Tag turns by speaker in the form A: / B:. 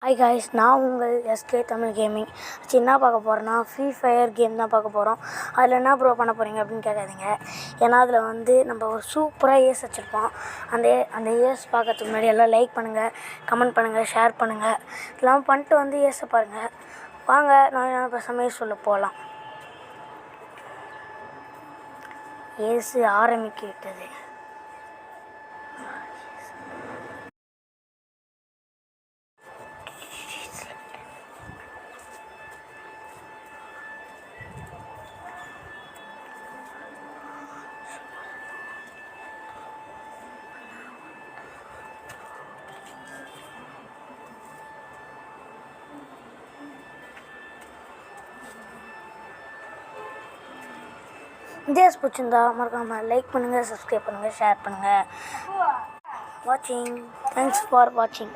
A: Hi guys, நான் உங்கள் SK Tamil gaming. என்ன பார்க்க போகிறேன்னா ஃப்ரீ ஃபயர் கேம் தான் பார்க்க போகிறோம். அதில் என்ன ப்ரோ பண்ண போகிறீங்க அப்படின்னு கேட்காதீங்க. ஏன்னா அதில் நம்ம ஒரு சூப்பராக ஏஸ் வச்சுருப்போம். அந்த ஏஸ் பார்க்கறதுக்கு முன்னாடி எல்லாம் லைக் பண்ணுங்கள், கமெண்ட் பண்ணுங்கள், ஷேர் பண்ணுங்கள். இதெல்லாம் பண்ணிட்டு ஏஸை பாருங்கள். வாங்க, நான் பேசாமல் ஏஸ் சொல்ல போகலாம். ஏசு ஆரம்பிக்க விட்டது. இந்த ஏஸ் பிடிச்சிருந்தா மறக்காமல் லைக் பண்ணுங்கள், சப்ஸ்கிரைப் பண்ணுங்கள், ஷேர் பண்ணுங்கள். வாட்சிங். தேங்க்ஸ் ஃபார் வாட்சிங்.